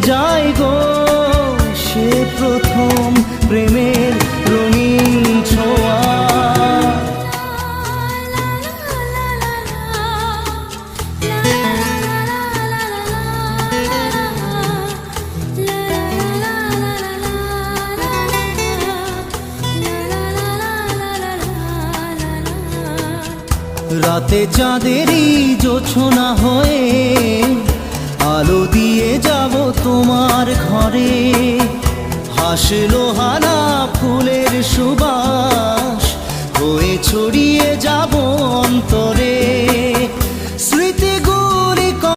যায় গো সে প্রথম প্রেমের রঙিন ছোঁয়া। রাতে চাঁদেরই জোছনা হয়ে আলো দিয়ে যাব তোমার ঘরে, হাসলো হার